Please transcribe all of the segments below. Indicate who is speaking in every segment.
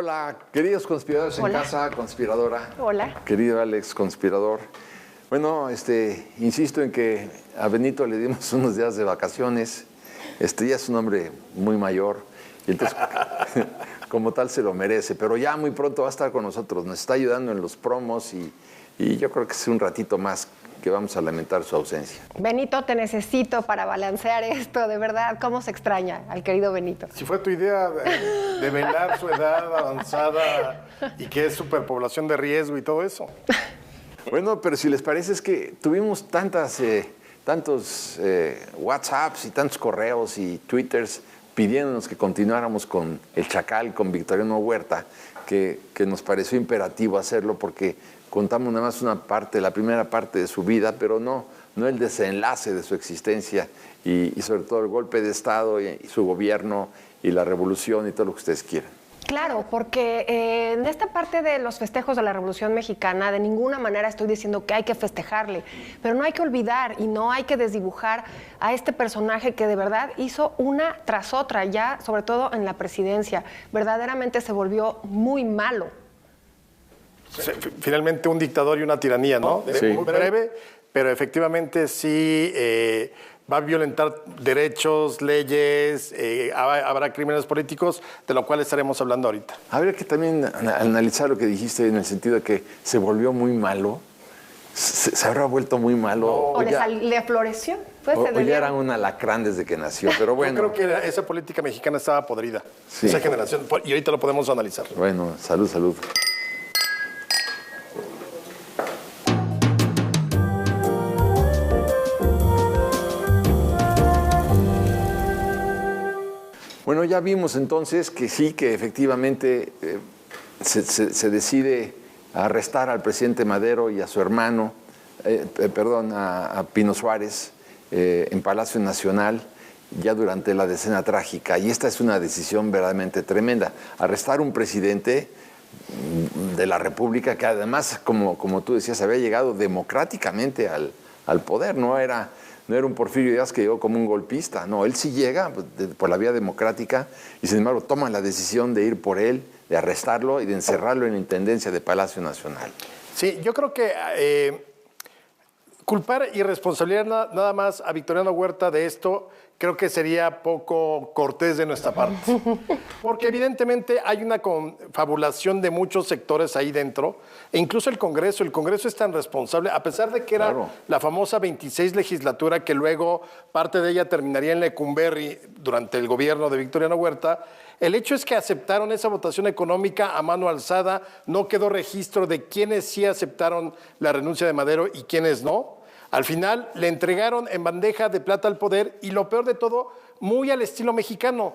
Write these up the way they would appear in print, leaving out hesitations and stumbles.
Speaker 1: Hola, queridos conspiradores en
Speaker 2: Hola.
Speaker 1: casa, conspiradora.
Speaker 2: Hola.
Speaker 1: Querido Alex, conspirador. Bueno, insisto en que a Benito le dimos unos días de vacaciones. Ya es un hombre muy mayor y entonces como tal se lo merece, pero ya muy pronto va a estar con nosotros. Nos está ayudando en los promos y yo creo que es un ratito más que vamos a lamentar su ausencia.
Speaker 2: Benito, te necesito para balancear esto, de verdad. ¿Cómo se extraña al querido Benito?
Speaker 3: Si fue tu idea de velar su edad avanzada y que es superpoblación de riesgo y todo eso.
Speaker 1: Bueno, pero si les parece es que tuvimos tantos WhatsApps y tantos correos y Twitters pidiéndonos que continuáramos con el Chacal, con Victoriano Huerta, que nos pareció imperativo hacerlo porque contamos nada más una parte, la primera parte de su vida, pero no el desenlace de su existencia y sobre todo el golpe de Estado y su gobierno y la revolución y todo lo que ustedes quieran.
Speaker 2: Claro, porque en esta parte de los festejos de la Revolución Mexicana, de ninguna manera estoy diciendo que hay que festejarle, pero no hay que olvidar y no hay que desdibujar a este personaje que de verdad hizo una tras otra, ya sobre todo en la presidencia. Verdaderamente se volvió muy malo.
Speaker 3: Finalmente un dictador y una tiranía, ¿no?
Speaker 1: Sí.
Speaker 3: Muy breve, pero efectivamente sí va a violentar derechos, leyes, habrá crímenes políticos, de lo cual estaremos hablando ahorita.
Speaker 1: Habría que también analizar lo que dijiste en el sentido de que se volvió muy malo. ¿Se habrá vuelto muy malo?
Speaker 2: O le floreció. Pues
Speaker 1: O ya era un alacrán desde que nació, pero bueno.
Speaker 3: Yo creo que esa política mexicana estaba podrida,
Speaker 1: Sí.
Speaker 3: esa generación, y ahorita lo podemos analizar.
Speaker 1: Bueno, salud. Bueno, ya vimos entonces que sí, que efectivamente se decide arrestar al presidente Madero y a su hermano, a Pino Suárez, en Palacio Nacional, ya durante la decena trágica. Y esta es una decisión verdaderamente tremenda. Arrestar a un presidente de la República que además, como tú decías, había llegado democráticamente al poder, no era un Porfirio Díaz que llegó como un golpista, no, él sí llega por la vía democrática y sin embargo toman la decisión de ir por él, de arrestarlo y de encerrarlo en la intendencia de Palacio Nacional.
Speaker 3: Sí, yo creo que culpar y responsabilizar nada más a Victoriano Huerta de esto creo que sería poco cortés de nuestra parte. Porque evidentemente hay una confabulación de muchos sectores ahí dentro, e incluso el Congreso es tan responsable, a pesar de que era
Speaker 1: Claro.
Speaker 3: la famosa 26 legislatura, que luego parte de ella terminaría en Lecumberri durante el gobierno de Victoriano Huerta. El hecho es que aceptaron esa votación económica a mano alzada, no quedó registro de quiénes sí aceptaron la renuncia de Madero y quiénes no. Al final le entregaron en bandeja de plata al poder y lo peor de todo, muy al estilo mexicano,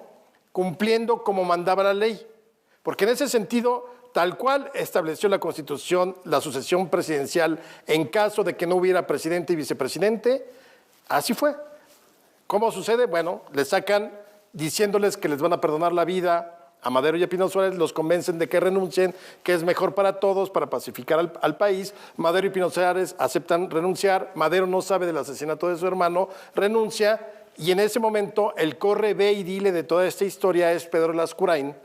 Speaker 3: cumpliendo como mandaba la ley. Porque en ese sentido, tal cual estableció la Constitución, la sucesión presidencial en caso de que no hubiera presidente y vicepresidente, así fue. ¿Cómo sucede? Bueno, le sacan diciéndoles que les van a perdonar la vida a Madero y a Pino Suárez, los convencen de que renuncien, que es mejor para todos, para pacificar al país. Madero y Pino Suárez aceptan renunciar, Madero no sabe del asesinato de su hermano, renuncia, y en ese momento el corre, ve y dile de toda esta historia es Pedro Lascurain,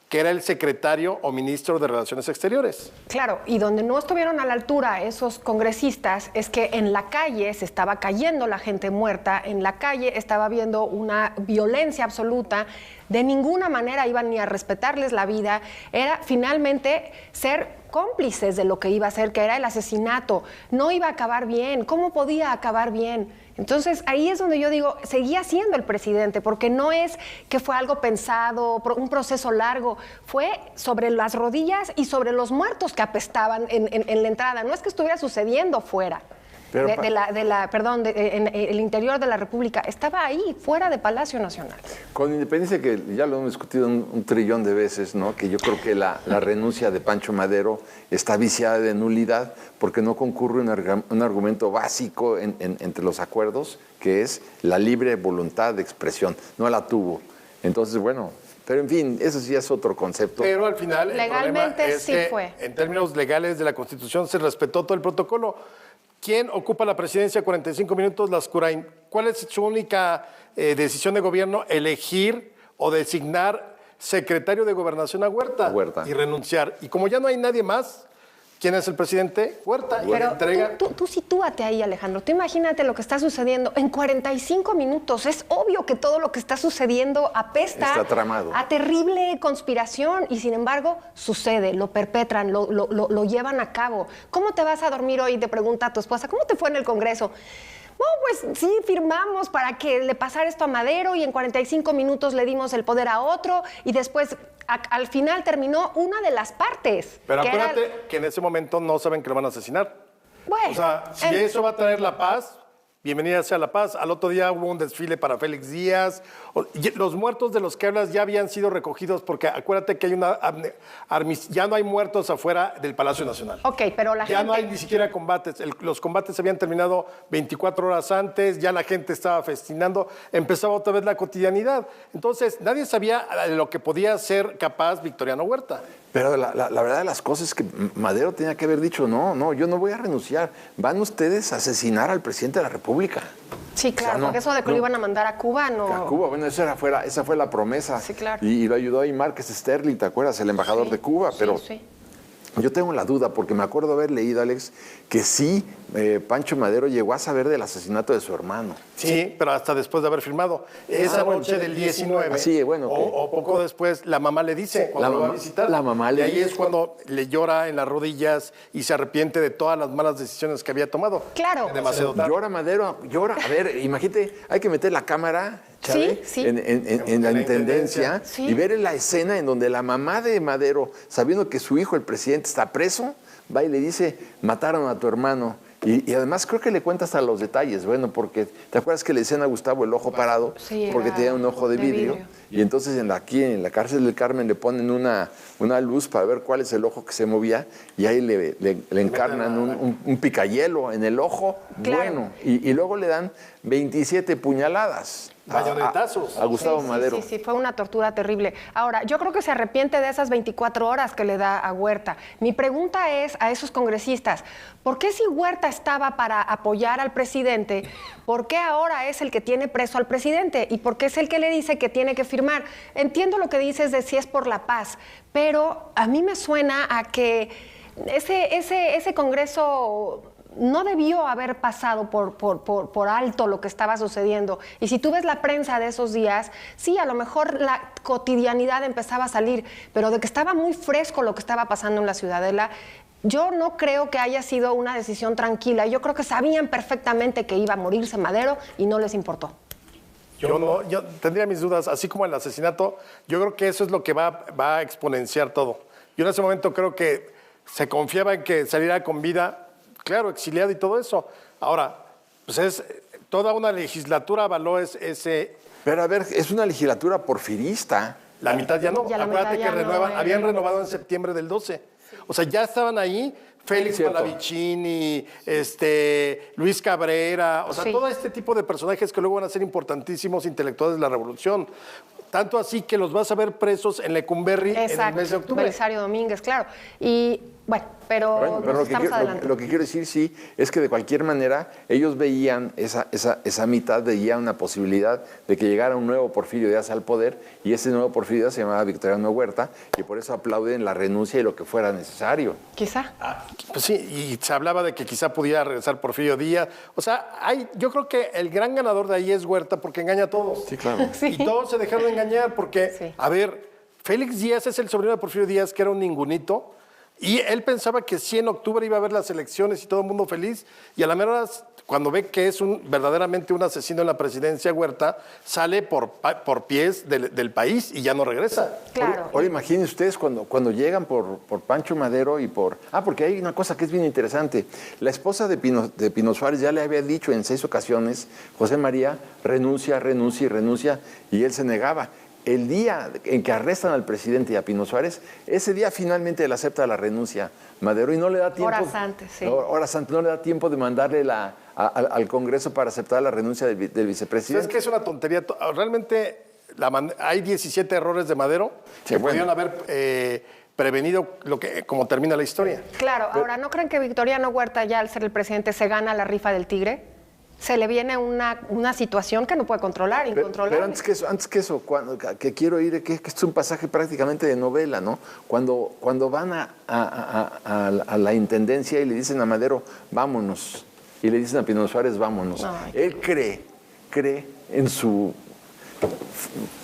Speaker 3: que era el secretario o ministro de Relaciones Exteriores.
Speaker 2: Claro, y donde no estuvieron a la altura esos congresistas es que en la calle se estaba cayendo la gente muerta, en la calle estaba habiendo una violencia absoluta, de ninguna manera iban ni a respetarles la vida, era finalmente ser cómplices de lo que iba a ser, que era el asesinato. No iba a acabar bien. ¿Cómo podía acabar bien? Entonces, ahí es donde yo digo, seguía siendo el presidente, porque no es que fue algo pensado, un proceso largo, fue sobre las rodillas y sobre los muertos que apestaban en la entrada. No es que estuviera sucediendo fuera.
Speaker 1: Pero
Speaker 2: en el interior de la República, estaba ahí, fuera de Palacio Nacional.
Speaker 1: Con independencia que ya lo hemos discutido un trillón de veces, ¿no? Que yo creo que la renuncia de Pancho Madero está viciada de nulidad porque no concurre un argumento básico entre los acuerdos, que es la libre voluntad de expresión. No la tuvo. Entonces, bueno, pero en fin, eso sí es otro concepto.
Speaker 3: Pero al final,
Speaker 2: legalmente
Speaker 3: el problema es
Speaker 2: sí
Speaker 3: que
Speaker 2: fue.
Speaker 3: En términos legales de la Constitución se respetó todo el protocolo. ¿Quién ocupa la presidencia 45 minutos? ¿Cuál es su única decisión de gobierno? Elegir o designar secretario de Gobernación a Huerta. Y renunciar. Y como ya no hay nadie más, ¿quién es el presidente? Huerta.
Speaker 2: Pero entrega. Tú sitúate ahí, Alejandro. Tú imagínate lo que está sucediendo en 45 minutos. Es obvio que todo lo que está sucediendo apesta a terrible conspiración y sin embargo sucede, lo perpetran, lo llevan a cabo. ¿Cómo te vas a dormir hoy? Te pregunta a tu esposa, ¿cómo te fue en el Congreso? Bueno, pues sí, firmamos para que le pasara esto a Madero y en 45 minutos le dimos el poder a otro y después al final terminó una de las partes.
Speaker 3: Pero acuérdate que en ese momento no saben que lo van a asesinar.
Speaker 2: Bueno,
Speaker 3: o sea, si eso va a traer la paz, bienvenida sea la paz. Al otro día hubo un desfile para Félix Díaz. Los muertos de los que hablas ya habían sido recogidos porque acuérdate que hay ya no hay muertos afuera del Palacio Nacional.
Speaker 2: Ok, pero la gente...
Speaker 3: Ya no hay ni siquiera combates. Los combates habían terminado 24 horas antes, ya la gente estaba festinando, empezaba otra vez la cotidianidad. Entonces, nadie sabía de lo que podía ser capaz Victoriano Huerta.
Speaker 1: Pero la verdad de las cosas es que Madero tenía que haber dicho, no, yo no voy a renunciar. Van ustedes a asesinar al presidente de la República.
Speaker 2: Sí, claro, o sea, porque eso de que lo iban a mandar a Cuba, no...
Speaker 1: A Cuba, bueno, esa fue la promesa.
Speaker 2: Sí, claro.
Speaker 1: Y lo ayudó ahí Márquez Sterling, ¿te acuerdas? El embajador de Cuba, pero...
Speaker 2: Sí.
Speaker 1: Yo tengo la duda, porque me acuerdo haber leído, Alex, que sí, Pancho Madero llegó a saber del asesinato de su hermano.
Speaker 3: Sí, pero hasta después de haber firmado. Esa noche del 19,
Speaker 1: sí, bueno,
Speaker 3: o poco después, la mamá le dice, cuando lo va a visitar.
Speaker 1: La mamá le
Speaker 3: dice. Y ahí es cuando le llora en las rodillas y se arrepiente de todas las malas decisiones que había tomado.
Speaker 2: Claro.
Speaker 3: Demasiado tarde.
Speaker 1: Llora Madero, llora. A ver, imagínate, hay que meter la cámara... Chávez,
Speaker 2: sí.
Speaker 1: En la intendencia y ver la escena en donde la mamá de Madero, sabiendo que su hijo, el presidente, está preso, va y le dice, mataron a tu hermano. Y además creo que le cuenta hasta los detalles, bueno, porque ¿te acuerdas que le decían a Gustavo el ojo parado?
Speaker 2: Sí,
Speaker 1: porque tenía un ojo de vidrio. Y entonces aquí en la cárcel del Carmen le ponen una luz para ver cuál es el ojo que se movía y ahí le encarnan un picayelo en el ojo, bueno, y luego le dan 27 puñaladas.
Speaker 3: Bayonetazos.
Speaker 1: A Gustavo Madero.
Speaker 2: Sí, fue una tortura terrible. Ahora, yo creo que se arrepiente de esas 24 horas que le da a Huerta. Mi pregunta es a esos congresistas, ¿por qué si Huerta estaba para apoyar al presidente, por qué ahora es el que tiene preso al presidente? ¿Y por qué es el que le dice que tiene que firmar? Entiendo lo que dices de si es por la paz, pero a mí me suena a que ese Congreso... no debió haber pasado por alto lo que estaba sucediendo. Y si tú ves la prensa de esos días, sí, a lo mejor la cotidianidad empezaba a salir, pero de que estaba muy fresco lo que estaba pasando en la Ciudadela, yo no creo que haya sido una decisión tranquila. Yo creo que sabían perfectamente que iba a morirse Madero y no les importó.
Speaker 3: Yo tendría mis dudas, así como el asesinato, yo creo que eso es lo que va a exponenciar todo. Yo en ese momento creo que se confiaba en que saliera con vida. Claro, exiliado y todo eso. Ahora, pues es toda una legislatura avaló ese...
Speaker 1: Pero a ver, es una legislatura porfirista.
Speaker 3: La mitad ya no. Acuérdate que habían renovado en septiembre del 12. Sí. O sea, ya estaban ahí Félix Palavicini, Luis Cabrera, o sea, todo este tipo de personajes que luego van a ser importantísimos intelectuales de la Revolución. Tanto así que los vas a ver presos en Lecumberri en el mes de octubre.
Speaker 2: Belisario Domínguez, claro. Y bueno, pero
Speaker 1: lo que quiero decir, sí, es que de cualquier manera ellos veían esa mitad, veían una posibilidad de que llegara un nuevo Porfirio Díaz al poder, y ese nuevo Porfirio Díaz se llamaba Victoriano Huerta, y por eso aplauden la renuncia y lo que fuera necesario.
Speaker 2: Quizá.
Speaker 3: Pues sí, y se hablaba de que quizá pudiera regresar Porfirio Díaz. O sea, yo creo que el gran ganador de ahí es Huerta, porque engaña a todos.
Speaker 1: Sí, claro.
Speaker 2: Sí.
Speaker 3: Y todos se dejaron de engañar, porque, a ver, Félix Díaz es el sobrino de Porfirio Díaz, que era un ningunito, y él pensaba que sí en octubre iba a haber las elecciones y todo el mundo feliz, y a la mera hora, cuando ve que es verdaderamente un asesino en la presidencia, Huerta sale por pies del país y ya no regresa.
Speaker 2: Claro.
Speaker 1: Ahora imagínense ustedes cuando llegan por Pancho Madero y porque hay una cosa que es bien interesante. La esposa de Pino Suárez ya le había dicho en 6 ocasiones, José María, renuncia, y él se negaba. El día en que arrestan al presidente y a Pino Suárez, ese día finalmente le acepta la renuncia Madero y no le da tiempo.
Speaker 2: Horas antes, sí.
Speaker 1: Horas antes, no le da tiempo de mandarle al Congreso para aceptar la renuncia del vicepresidente.
Speaker 3: ¿Sabes qué es una tontería? Realmente hay 17 errores de Madero que podrían haber prevenido como termina la historia.
Speaker 2: Claro, ahora, ¿no creen que Victoriano Huerta ya al ser el presidente se gana la rifa del tigre? se le viene una situación que no puede controlar, incontrolable.
Speaker 1: Pero antes que eso que quiero ir, que es un pasaje prácticamente de novela, ¿no? Cuando van a la intendencia y le dicen a Madero, vámonos, y le dicen a Pino Suárez, vámonos.
Speaker 2: Ay.
Speaker 1: Él cree en su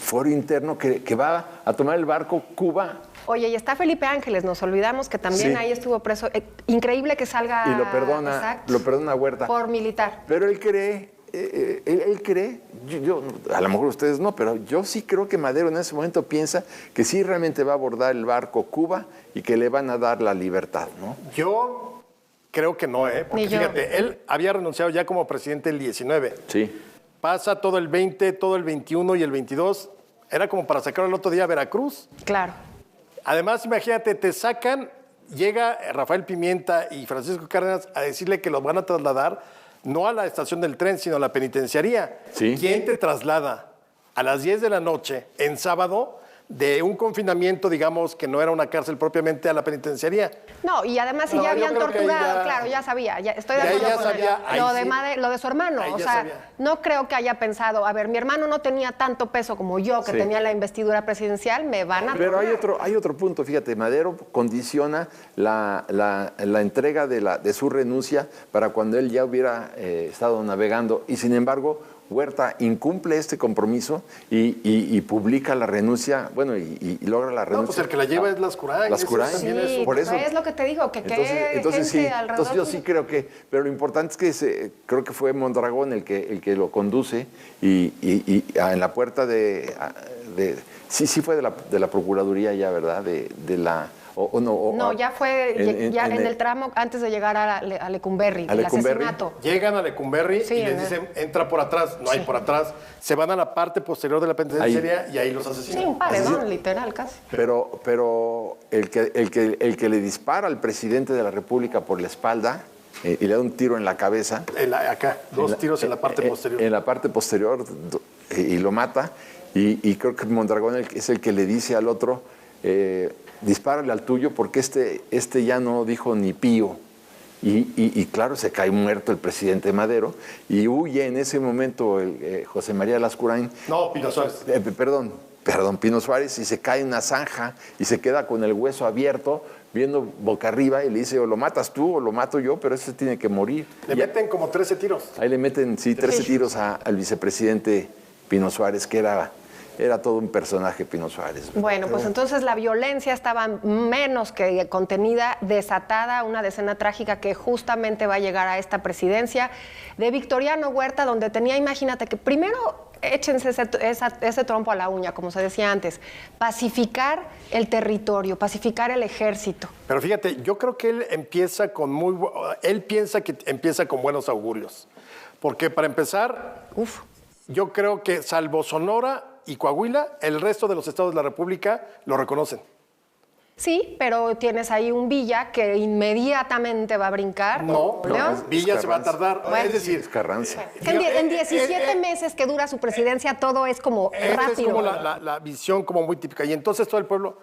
Speaker 1: foro interno que va a tomar el barco Cuba.
Speaker 2: Oye, y está Felipe Ángeles, nos olvidamos que también
Speaker 1: Sí.
Speaker 2: ahí estuvo preso. Increíble que salga...
Speaker 1: Y lo perdona,
Speaker 2: Exacto,
Speaker 1: lo perdona Huerta.
Speaker 2: por militar.
Speaker 1: Pero él cree, yo, a lo mejor ustedes no, pero yo sí creo que Madero en ese momento piensa que sí realmente va a abordar el barco Cuba y que le van a dar la libertad, ¿no?
Speaker 3: Yo creo que no, porque
Speaker 2: Ni yo.
Speaker 3: fíjate, él había renunciado ya como presidente el 19.
Speaker 1: Sí.
Speaker 3: Pasa todo el 20, todo el 21 y el 22. Era como para sacarlo el otro día a Veracruz.
Speaker 2: Claro.
Speaker 3: Además, imagínate, te sacan, llega Rafael Pimienta y Francisco Cárdenas a decirle que los van a trasladar no a la estación del tren, sino a la penitenciaría.
Speaker 1: Sí.
Speaker 3: ¿Quién te traslada a las 10 de la noche en sábado de un confinamiento, digamos, que no era una cárcel propiamente, a la penitenciaría?
Speaker 2: No, y además si
Speaker 3: No,
Speaker 2: ya
Speaker 3: yo
Speaker 2: habían
Speaker 3: creo que
Speaker 2: torturado,
Speaker 3: ya-
Speaker 2: claro, ya sabía, estoy de
Speaker 3: Ya
Speaker 2: acuerdo
Speaker 3: ella
Speaker 2: con
Speaker 3: sabía,
Speaker 2: él.
Speaker 3: ahí
Speaker 2: Lo de,
Speaker 3: sí.
Speaker 2: lo de su hermano,
Speaker 3: Ahí
Speaker 2: o
Speaker 3: ya
Speaker 2: sea,
Speaker 3: sabía.
Speaker 2: no creo que haya pensado, a ver, mi hermano no tenía tanto peso como yo, que
Speaker 1: Sí.
Speaker 2: tenía la investidura presidencial, me van a
Speaker 1: Pero
Speaker 2: tornar.
Speaker 1: hay otro punto, fíjate, Madero condiciona la entrega de su renuncia para cuando él ya hubiera estado navegando y sin embargo Huerta incumple este compromiso y publica la renuncia, bueno, y logra la renuncia.
Speaker 3: No, pues el que la lleva es Lascurain.
Speaker 1: Lascurain.
Speaker 3: Eso
Speaker 2: Sí,
Speaker 3: también es un-
Speaker 1: por eso.
Speaker 2: es lo que te digo, que
Speaker 1: Entonces
Speaker 2: gente
Speaker 1: sí,
Speaker 2: alrededor
Speaker 1: entonces yo
Speaker 2: tuyo.
Speaker 1: sí creo que, pero lo importante es que creo que fue Mondragón el que lo conduce y en la puerta sí fue de la Procuraduría ya, ¿verdad?
Speaker 2: No, ya fue en el tramo antes de llegar a Lecumberri,
Speaker 1: ¿A
Speaker 2: el
Speaker 1: Lecumberri?
Speaker 2: asesinato.
Speaker 3: Llegan a Lecumberri
Speaker 2: Sí,
Speaker 3: y les dicen, entra por atrás. No hay por atrás. Se van a la parte posterior de la penitenciaría y ahí los asesinan.
Speaker 2: Sí, un paredón, literal, casi.
Speaker 1: Pero el que le dispara al presidente de la República por la espalda y le da un tiro en la cabeza.
Speaker 3: Acá, dos tiros en la parte posterior.
Speaker 1: En la parte posterior y lo mata. Y creo que Mondragón es el que le dice al otro, dispárale al tuyo porque este ya no dijo ni pío. Y claro, se cae muerto el presidente Madero y huye en ese momento José María Lascurain.
Speaker 3: No, Pino Suárez.
Speaker 1: Perdón, Pino Suárez, y se cae en una zanja y se queda con el hueso abierto, viendo boca arriba y le dice, o lo matas tú o lo mato yo, pero ese tiene que morir.
Speaker 3: Le meten como 13 tiros.
Speaker 1: Ahí le meten, 13 tiros al vicepresidente Pino Suárez, que era todo un personaje Pino Suárez. ¿verdad?
Speaker 2: Bueno, pues entonces la violencia estaba menos que contenida, desatada, una escena trágica que justamente va a llegar a esta presidencia de Victoriano Huerta, donde tenía, imagínate, que primero échense ese trompo a la uña, como se decía antes, pacificar el territorio, pacificar el ejército.
Speaker 3: Pero fíjate, yo creo que él piensa que empieza con buenos augurios. Porque para empezar, yo creo que salvo Sonora y Coahuila, el resto de los estados de la República lo reconocen.
Speaker 2: Sí, pero tienes ahí un Villa que inmediatamente va a brincar.
Speaker 3: No,
Speaker 2: ¿León?
Speaker 3: Villa se va a tardar.
Speaker 2: Bueno.
Speaker 3: Es decir,
Speaker 1: Es Carranza.
Speaker 2: Es que en 17 meses que dura su presidencia, todo es como
Speaker 3: esta
Speaker 2: rápido.
Speaker 3: es como la visión como muy típica. Y entonces todo el pueblo...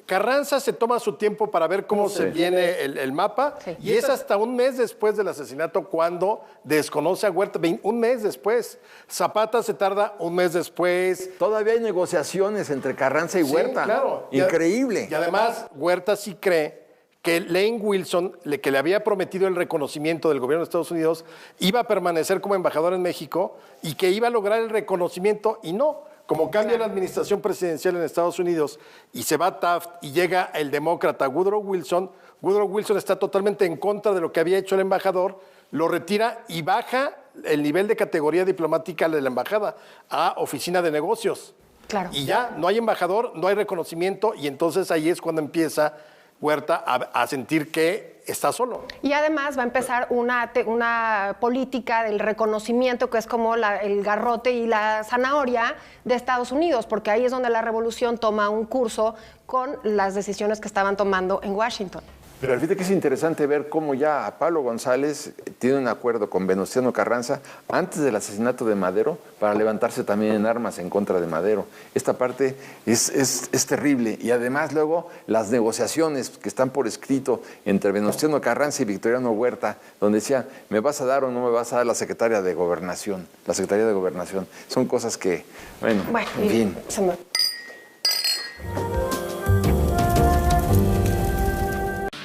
Speaker 3: Carranza se toma su tiempo para ver cómo se viene el mapa
Speaker 2: Sí.
Speaker 3: y es hasta un mes después del asesinato cuando desconoce a Huerta, un mes después. Zapata se tarda un mes después.
Speaker 1: Todavía hay negociaciones entre Carranza y
Speaker 3: Sí,
Speaker 1: Huerta.
Speaker 3: claro.
Speaker 1: Increíble.
Speaker 3: Y además, Huerta sí cree que Lane Wilson, que le había prometido el reconocimiento del gobierno de Estados Unidos, iba a permanecer como embajador en México y que iba a lograr el reconocimiento y no. Como cambia la administración presidencial en Estados Unidos y se va Taft y llega el demócrata Woodrow Wilson está totalmente en contra de lo que había hecho el embajador, lo retira y baja el nivel de categoría diplomática de la embajada a oficina de negocios.
Speaker 2: Claro.
Speaker 3: Y ya no hay embajador, no hay reconocimiento y entonces ahí es cuando empieza Huerta a sentir que está solo.
Speaker 2: Y además va a empezar una política del reconocimiento que es como el garrote y la zanahoria de Estados Unidos, porque ahí es donde la revolución toma un curso con las decisiones que estaban tomando en Washington.
Speaker 1: Pero fíjate que es interesante ver cómo ya Pablo González tiene un acuerdo con Venustiano Carranza antes del asesinato de Madero para levantarse también en armas en contra de Madero. Esta parte es terrible. Y además luego las negociaciones que están por escrito entre Venustiano Carranza y Victoriano Huerta, donde decía, ¿me vas a dar o no me vas a dar la Secretaría de Gobernación? La Secretaría de Gobernación. Son cosas que, bueno en fin.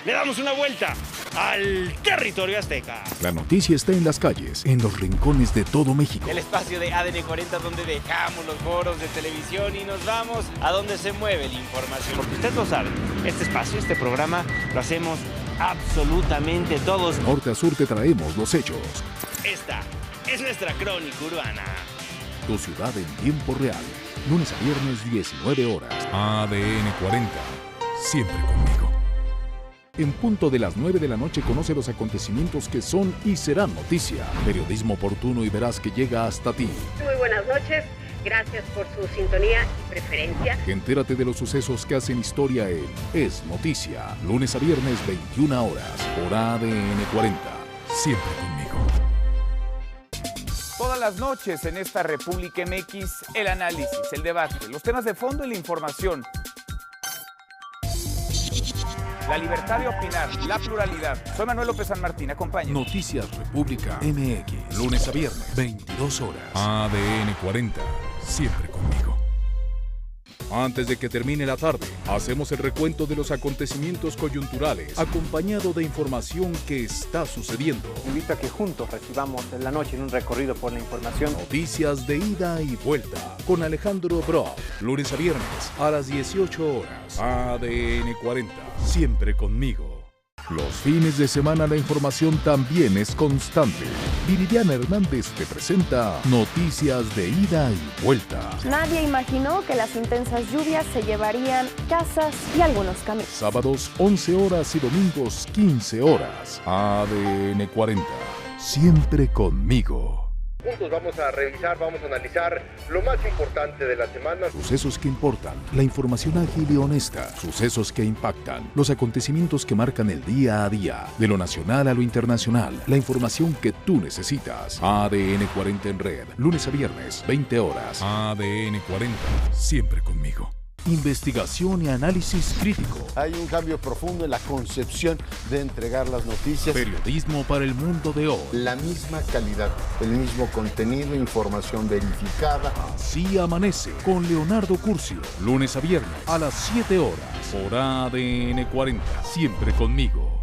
Speaker 4: Le damos una vuelta al territorio azteca.
Speaker 5: La noticia está en las calles, en los rincones de todo México.
Speaker 4: El espacio de ADN 40 donde dejamos los foros de televisión y nos vamos a donde se mueve la información. Porque usted lo sabe, este espacio, este programa, lo hacemos absolutamente todos.
Speaker 5: Norte a sur te traemos los hechos.
Speaker 4: Esta es nuestra crónica urbana.
Speaker 5: Tu ciudad en tiempo real. Lunes a viernes, 19 horas. ADN 40. Siempre conmigo. En punto de las 9 de la noche conoce los acontecimientos que son y serán noticia. Periodismo oportuno y veraz que llega hasta ti.
Speaker 6: Muy buenas noches. Gracias por su sintonía y preferencia.
Speaker 5: Entérate de los sucesos que hacen historia en Es Noticia. Lunes a viernes, 21 horas. Por ADN 40. Siempre conmigo.
Speaker 7: Todas las noches en esta República MX, el análisis, el debate, los temas de fondo y la información. La libertad de opinar, la pluralidad. Soy Manuel López San Martín, acompáñenos.
Speaker 5: Noticias República MX. Lunes a viernes, 22 horas. ADN 40. Siempre conmigo. Antes de que termine la tarde, hacemos el recuento de los acontecimientos coyunturales, acompañado de información que está sucediendo.
Speaker 8: Invito a que juntos recibamos en la noche en un recorrido por la información.
Speaker 5: Noticias de ida y vuelta con Alejandro Brock. Lunes a viernes a las 18 horas. ADN 40. Siempre conmigo. Los fines de semana la información también es constante. Viridiana Hernández te presenta Noticias de ida y vuelta.
Speaker 9: Nadie imaginó que las intensas lluvias se llevarían casas y algunos caminos.
Speaker 5: Sábados 11 horas y domingos 15 horas. ADN 40. Siempre conmigo.
Speaker 10: Juntos vamos a revisar, vamos a analizar lo más importante de la semana.
Speaker 5: Sucesos que importan, la información ágil y honesta, sucesos que impactan, los acontecimientos que marcan el día a día, de lo nacional a lo internacional, la información que tú necesitas. ADN 40 en red, lunes a viernes, 20 horas. ADN 40, siempre conmigo. Investigación y análisis crítico.
Speaker 11: Hay un cambio profundo en la concepción de entregar las noticias.
Speaker 5: Periodismo para el mundo de hoy.
Speaker 11: La misma calidad, el mismo contenido, información verificada.
Speaker 5: Así amanece con Leonardo Curcio. Lunes a viernes a las 7 horas. Por ADN 40. Siempre conmigo.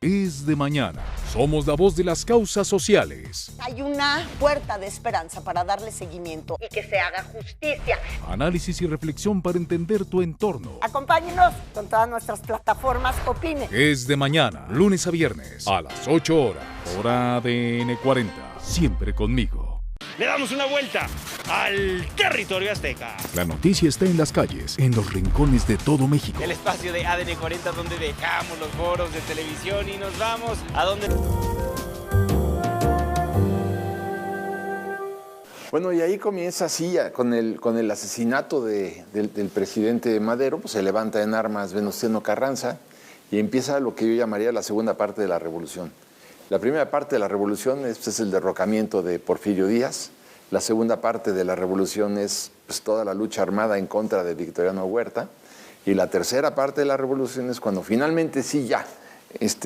Speaker 5: Es de mañana. Somos la voz de las causas sociales.
Speaker 12: Hay una puerta de esperanza para darle seguimiento y que se haga justicia.
Speaker 5: Análisis y reflexión para entender tu entorno.
Speaker 12: Acompáñenos con todas nuestras plataformas. Opine.
Speaker 5: Es de mañana, lunes a viernes, a las 8 horas. Por ADN 40. Siempre conmigo.
Speaker 4: Le damos una vuelta al territorio azteca.
Speaker 5: La noticia está en las calles, en los rincones de todo México.
Speaker 4: El espacio de ADN 40 donde dejamos los foros de televisión y nos vamos a donde...
Speaker 1: Bueno, y ahí comienza así, con el asesinato del presidente Madero, pues se levanta en armas Venustiano Carranza y empieza lo que yo llamaría la segunda parte de la revolución. La primera parte de la revolución es el derrocamiento de Porfirio Díaz. La segunda parte de la revolución es pues, toda la lucha armada en contra de Victoriano Huerta. Y la tercera parte de la revolución es cuando finalmente sí ya es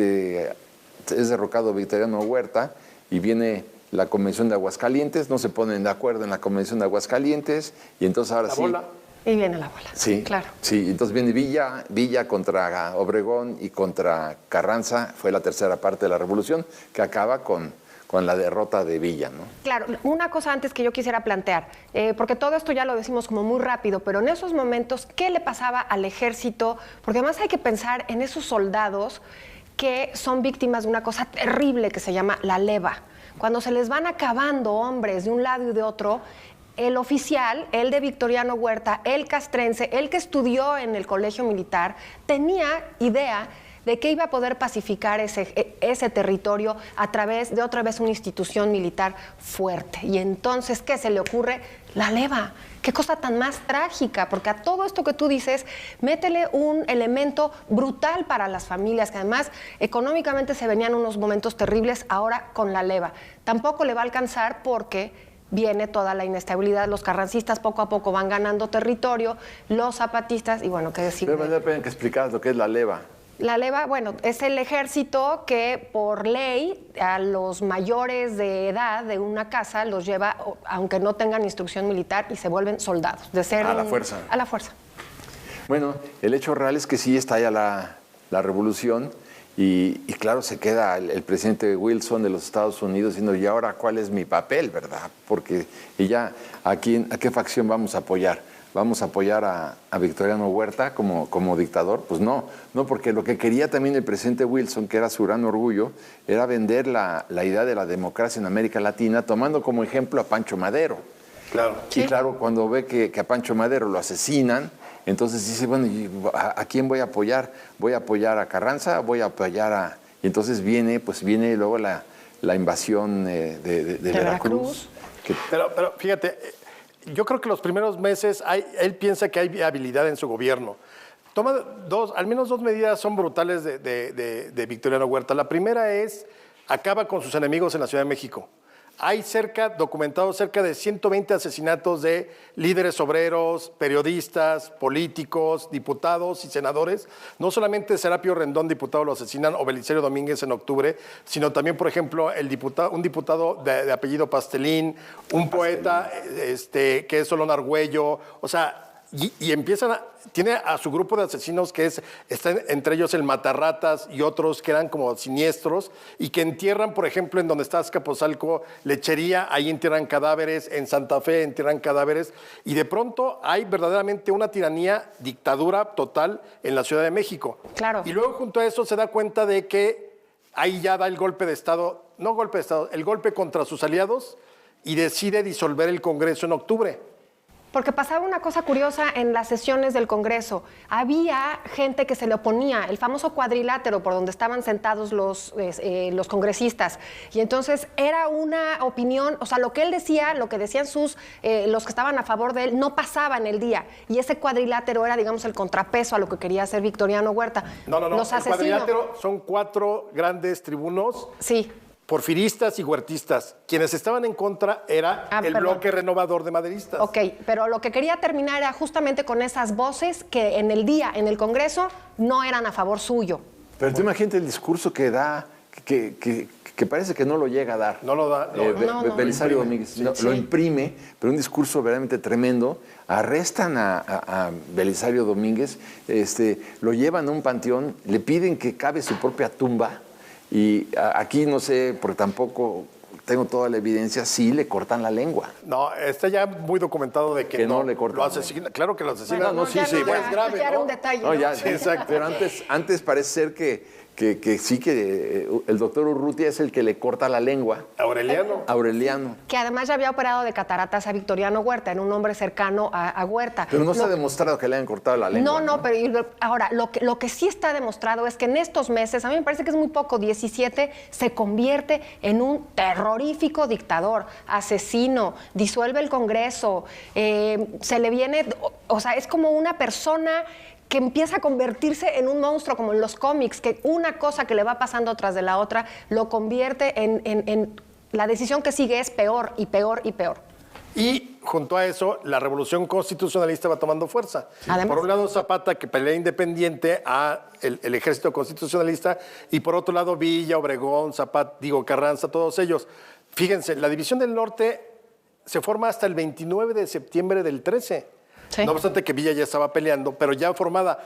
Speaker 1: derrocado Victoriano Huerta y viene la Convención de Aguascalientes, no se ponen de acuerdo en la Convención de Aguascalientes y entonces ahora sí...
Speaker 2: Y viene la bola.
Speaker 1: Sí,
Speaker 2: claro.
Speaker 1: Sí, entonces viene Villa contra Obregón y contra Carranza, fue la tercera parte de la revolución, que acaba con la derrota de Villa, ¿no?
Speaker 2: Claro, una cosa antes que yo quisiera plantear, porque todo esto ya lo decimos como muy rápido, pero en esos momentos, ¿qué le pasaba al ejército? Porque además hay que pensar en esos soldados que son víctimas de una cosa terrible que se llama la leva. Cuando se les van acabando hombres de un lado y de otro, el oficial, el de Victoriano Huerta, el castrense, el que estudió en el colegio militar, tenía idea de que iba a poder pacificar ese territorio a través de otra vez una institución militar fuerte. Y entonces, ¿qué se le ocurre? La leva. Qué cosa tan más trágica, porque a todo esto que tú dices, métele un elemento brutal para las familias, que además económicamente se venían unos momentos terribles ahora con la leva. Tampoco le va a alcanzar porque viene toda la inestabilidad. Los carrancistas poco a poco van ganando territorio, los zapatistas, y bueno, qué decir.
Speaker 1: Pero vale la pena que explicaras lo que es la leva.
Speaker 2: La leva, bueno, es el ejército que por ley a los mayores de edad de una casa los lleva, aunque no tengan instrucción militar, y se vuelven soldados. De ser
Speaker 1: a la fuerza.
Speaker 2: A la fuerza.
Speaker 1: Bueno, el hecho real es que sí estalla la revolución y claro, se queda el presidente Wilson de los Estados Unidos diciendo, ¿y ahora cuál es mi papel, verdad? Porque ¿y ya a qué facción vamos a apoyar? ¿Vamos a apoyar a Victoriano Huerta como dictador? Pues no, porque lo que quería también el presidente Wilson, que era su gran orgullo, era vender la idea de la democracia en América Latina, tomando como ejemplo a Pancho Madero.
Speaker 3: Claro.
Speaker 1: Y claro, cuando ve que a Pancho Madero lo asesinan, entonces dice, bueno, ¿a quién voy a apoyar? ¿Voy a apoyar a Carranza? ¿Voy a apoyar a...? Y entonces viene luego la invasión de Veracruz.
Speaker 3: Pero fíjate... Yo creo que los primeros meses él piensa que hay viabilidad en su gobierno. Toma al menos dos medidas son brutales de Victoriano Huerta. La primera es, acaba con sus enemigos en la Ciudad de México. Hay documentados cerca de 120 asesinatos de líderes obreros, periodistas, políticos, diputados y senadores. No solamente Serapio Rendón, diputado, lo asesinan, o Belisario Domínguez en octubre, sino también, por ejemplo, un diputado de apellido Pastelín, un poeta que es Solón Argüello, o sea... Y tiene a su grupo de asesinos que están entre ellos el Matarratas y otros que eran como siniestros y que entierran, por ejemplo, en donde está Azcapotzalco, Lechería, ahí entierran cadáveres, en Santa Fe entierran cadáveres y de pronto hay verdaderamente una tiranía, dictadura total en la Ciudad de México.
Speaker 2: Claro.
Speaker 3: Y luego junto a eso se da cuenta de que ahí ya da el golpe de Estado, no golpe de Estado, el golpe contra sus aliados y decide disolver el Congreso en octubre.
Speaker 2: Porque pasaba una cosa curiosa en las sesiones del Congreso. Había gente que se le oponía, el famoso cuadrilátero por donde estaban sentados los congresistas. Y entonces era una opinión, o sea, lo que él decía, lo que decían los que estaban a favor de él, no pasaba en el día. Y ese cuadrilátero era, digamos, el contrapeso a lo que quería hacer Victoriano Huerta.
Speaker 3: No. El cuadrilátero son 4 grandes tribunos.
Speaker 2: Sí.
Speaker 3: Porfiristas y huertistas. Quienes estaban en contra era el bloque renovador de maderistas.
Speaker 2: Ok, pero lo que quería terminar era justamente con esas voces que en el día, en el Congreso, no eran a favor suyo.
Speaker 1: Pero tú imagínate el discurso que da, que parece que no lo llega a dar.
Speaker 3: No lo da.
Speaker 1: Belisario Domínguez lo imprime, pero un discurso verdaderamente tremendo. Arrestan a Belisario Domínguez, lo llevan a un panteón, le piden que cabe su propia tumba. Y aquí no sé, porque tampoco tengo toda la evidencia, sí le cortan la lengua.
Speaker 3: No, está ya muy documentado de que
Speaker 1: no le cortan.
Speaker 3: Lo asesina, claro que lo asesina.
Speaker 2: Bueno, sí, es grave. Ya era un detalle.
Speaker 1: No, ya, sí, exacto. Pero antes parece ser que el doctor Urrutia es el que le corta la lengua. Aureliano.
Speaker 2: Que además ya había operado de cataratas a Victoriano Huerta, en un hombre cercano a Huerta.
Speaker 1: Pero no se ha demostrado que le hayan cortado la lengua.
Speaker 2: No, pero ahora, lo que sí está demostrado es que en estos meses, a mí me parece que es muy poco, 17, se convierte en un terrorífico dictador, asesino, disuelve el Congreso, se le viene, o sea, es como una persona que empieza a convertirse en un monstruo, como en los cómics, que una cosa que le va pasando tras de la otra lo convierte en la decisión que sigue es peor y peor y peor.
Speaker 3: Y junto a eso, la revolución constitucionalista va tomando fuerza.
Speaker 2: Además,
Speaker 3: por un lado, Zapata, que pelea independiente a el ejército constitucionalista, y por otro lado, Villa, Obregón, Carranza, todos ellos. Fíjense, la División del Norte se forma hasta el 29 de septiembre del 13. Sí. No obstante que Villa ya estaba peleando, pero ya formada.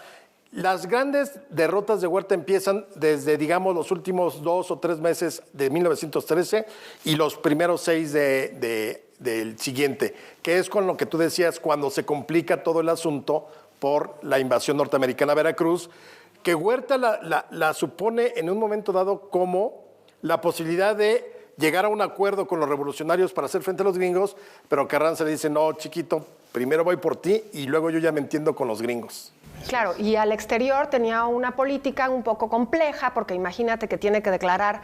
Speaker 3: Las grandes derrotas de Huerta empiezan desde, digamos, los últimos 2 o 3 meses de 1913 y los primeros 6 del siguiente, que es con lo que tú decías, cuando se complica todo el asunto por la invasión norteamericana a Veracruz, que Huerta la supone en un momento dado como la posibilidad de llegar a un acuerdo con los revolucionarios para hacer frente a los gringos, pero Carranza le dice, no, chiquito, primero voy por ti y luego yo ya me entiendo con los gringos.
Speaker 2: Claro, y al exterior tenía una política un poco compleja, porque imagínate que tiene que declarar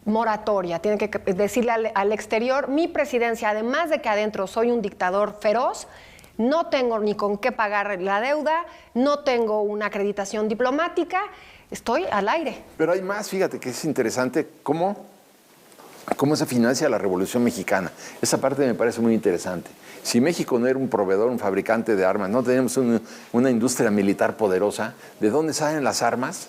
Speaker 2: moratoria, tiene que decirle al exterior, mi presidencia, además de que adentro soy un dictador feroz, no tengo ni con qué pagar la deuda, no tengo una acreditación diplomática, estoy al aire.
Speaker 1: Pero hay más, fíjate que es interesante cómo se financia la Revolución Mexicana. Esa parte me parece muy interesante. Si México no era un proveedor, un fabricante de armas, no tenemos una industria militar poderosa, ¿de dónde salen las armas?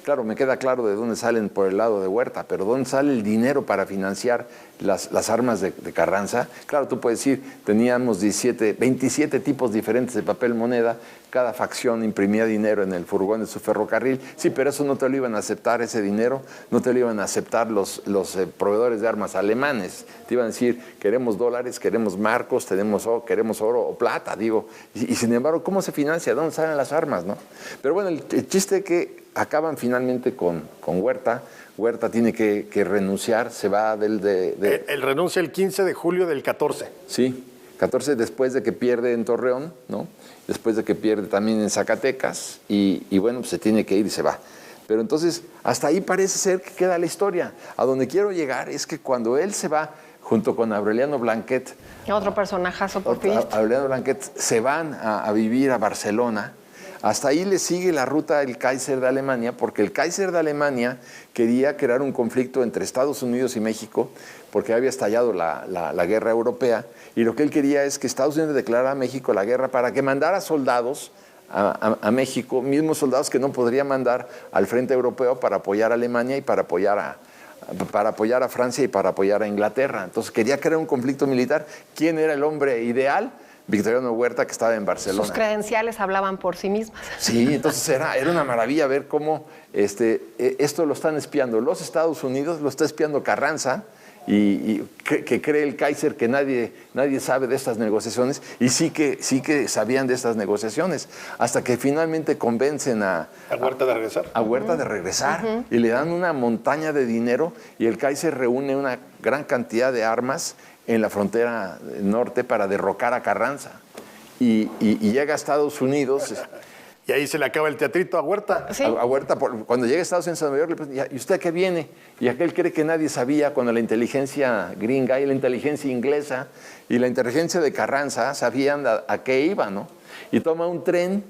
Speaker 1: Claro, me queda claro de dónde salen por el lado de Huerta, pero ¿dónde sale el dinero para financiar las armas de Carranza? Claro, tú puedes decir, teníamos 27 tipos diferentes de papel moneda, cada facción imprimía dinero en el furgón de su ferrocarril. Sí, pero eso no te lo iban a aceptar, ese dinero, no te lo iban a aceptar los proveedores de armas alemanes. Te iban a decir, queremos dólares, queremos marcos, queremos oro o plata, digo. Y sin embargo, ¿cómo se financia? ¿Dónde salen las armas, no? Pero bueno, el chiste es que acaban finalmente con Huerta. Huerta tiene que renunciar, se va
Speaker 3: Él renuncia el 15 de julio del 14.
Speaker 1: Sí, 14 después de que pierde en Torreón, ¿no? Después de que pierde también en Zacatecas y bueno, pues se tiene que ir y se va. Pero entonces, hasta ahí parece ser que queda la historia. A donde quiero llegar es que cuando él se va, junto con Aureliano Blanquet...
Speaker 2: Otro personajazo, por fin.
Speaker 1: Aureliano Blanquet se van a vivir a Barcelona. Hasta ahí le sigue la ruta el Kaiser de Alemania, porque el Kaiser de Alemania quería crear un conflicto entre Estados Unidos y México, porque había estallado la guerra europea, y lo que él quería es que Estados Unidos declarara a México la guerra para que mandara soldados a México, mismos soldados que no podría mandar al frente europeo para apoyar a Alemania y para apoyar a Francia y para apoyar a Inglaterra. Entonces quería crear un conflicto militar. ¿Quién era el hombre ideal? Victoriano Huerta, que estaba en Barcelona.
Speaker 2: Sus credenciales hablaban por sí mismas.
Speaker 1: Sí, entonces era una maravilla ver cómo esto lo están espiando los Estados Unidos, lo está espiando Carranza, y que cree el Kaiser que nadie sabe de estas negociaciones, y sí que sabían de estas negociaciones, hasta que finalmente convencen a
Speaker 3: Huerta de regresar.
Speaker 1: A Huerta de regresar, y le dan una montaña de dinero, y el Kaiser reúne una gran cantidad de armas en la frontera norte para derrocar a Carranza. Y llega a Estados Unidos.
Speaker 3: Y ahí se le acaba el teatrito a Huerta.
Speaker 2: ¿Sí?
Speaker 1: A Huerta, cuando llega a Estados Unidos, a Nueva York, le preguntan, ¿y usted a qué viene? Y aquel cree que nadie sabía, cuando la inteligencia gringa y la inteligencia inglesa y la inteligencia de Carranza sabían a qué iba, ¿no? Y toma un tren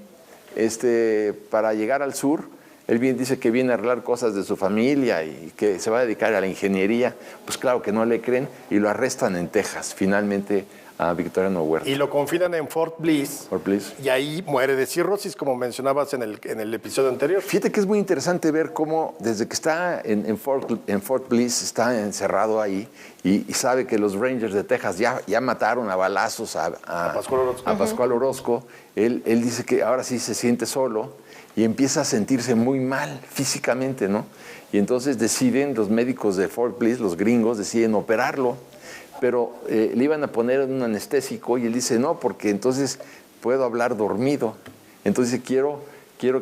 Speaker 1: para llegar al sur. Él bien dice que viene a arreglar cosas de su familia y que se va a dedicar a la ingeniería. Pues claro que no le creen y lo arrestan en Texas, finalmente, a Victoriano Huerta.
Speaker 3: Y lo confinan en Fort Bliss.
Speaker 1: Fort Bliss.
Speaker 3: Y ahí muere de cirrosis, como mencionabas en el episodio anterior.
Speaker 1: Fíjate que es muy interesante ver cómo, desde que está en Fort Bliss, está encerrado ahí y sabe que los Rangers de Texas ya mataron a balazos a Pascual Orozco. Él dice que ahora sí se siente solo. Y empieza a sentirse muy mal físicamente, ¿no? Y entonces los médicos de Fort Bliss, los gringos, deciden operarlo, pero le iban a poner un anestésico y él dice, no, porque entonces puedo hablar dormido. Entonces quiero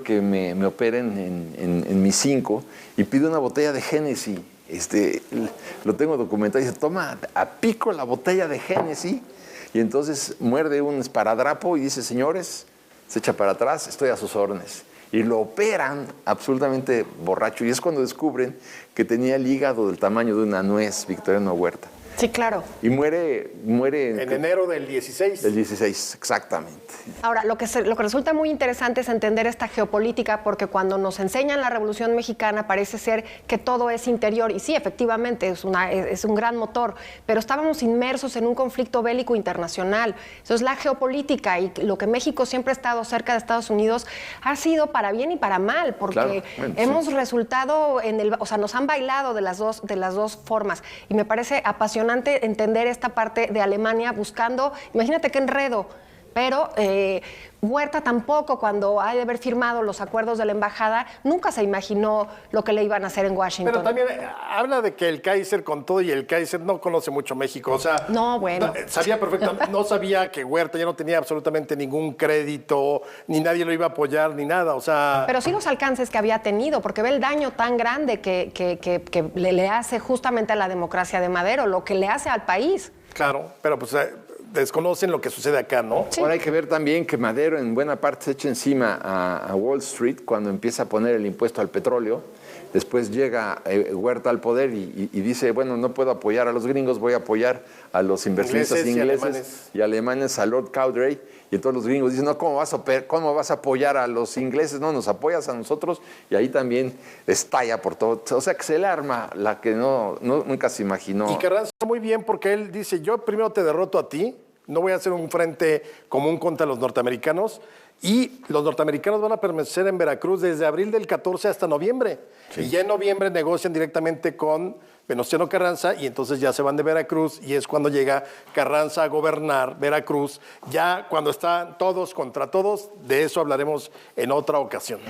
Speaker 1: que me operen en mi 5 y pide una botella de Genesis. Lo tengo documentado y dice, toma a pico la botella de Genesis. Y entonces muerde un esparadrapo y dice, señores, se echa para atrás, estoy a sus órdenes. Y lo operan absolutamente borracho. Y es cuando descubren que tenía el hígado del tamaño de una nuez, Victoriano Huerta.
Speaker 2: Sí, claro.
Speaker 1: Y muere
Speaker 3: en enero del 16.
Speaker 1: Del 16, exactamente.
Speaker 2: Ahora, lo que resulta muy interesante es entender esta geopolítica, porque cuando nos enseñan la Revolución Mexicana parece ser que todo es interior, y sí, efectivamente, es un gran motor, pero estábamos inmersos en un conflicto bélico internacional. Eso es la geopolítica, y lo que México siempre ha estado cerca de Estados Unidos ha sido para bien y para mal, porque
Speaker 1: claro, bueno,
Speaker 2: hemos resultado nos han bailado de las dos formas, y me parece apasionante entender esta parte de Alemania buscando, imagínate qué enredo, pero Huerta tampoco, cuando ha de haber firmado los acuerdos de la embajada, nunca se imaginó lo que le iban a hacer en Washington.
Speaker 3: Pero también habla de que el Kaiser con todo y el Kaiser no conoce mucho México, o sea...
Speaker 2: No, bueno.
Speaker 3: Sabía perfectamente, no sabía que Huerta ya no tenía absolutamente ningún crédito, ni nadie lo iba a apoyar, ni nada, o sea...
Speaker 2: Pero sí los alcances que había tenido, porque ve el daño tan grande que le hace justamente a la democracia de Madero, lo que le hace al país.
Speaker 3: Claro, pero pues... desconocen lo que sucede acá, ¿no?
Speaker 2: Sí.
Speaker 1: Ahora hay que ver también que Madero en buena parte se echa encima a Wall Street cuando empieza a poner el impuesto al petróleo Después llega Huerta al poder y dice, bueno, no puedo apoyar a los gringos, voy a apoyar a los inversionistas ingleses y alemanes, a Lord Cowdery. Y todos los gringos dicen, no, ¿cómo vas a apoyar a los ingleses? No, nos apoyas a nosotros. Y ahí también estalla por todo. O sea, que se le arma la que nunca se imaginó.
Speaker 3: Y Carranza muy bien porque él dice, yo primero te derroto a ti, no voy a hacer un frente común contra los norteamericanos. Y los norteamericanos van a permanecer en Veracruz desde abril del 14 hasta noviembre. Sí. Y ya en noviembre negocian directamente con Venustiano Carranza y entonces ya se van de Veracruz y es cuando llega Carranza a gobernar Veracruz. Ya cuando están todos contra todos, de eso hablaremos en otra ocasión.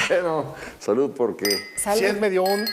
Speaker 1: Pero, salud porque...
Speaker 3: Sí, es medio un...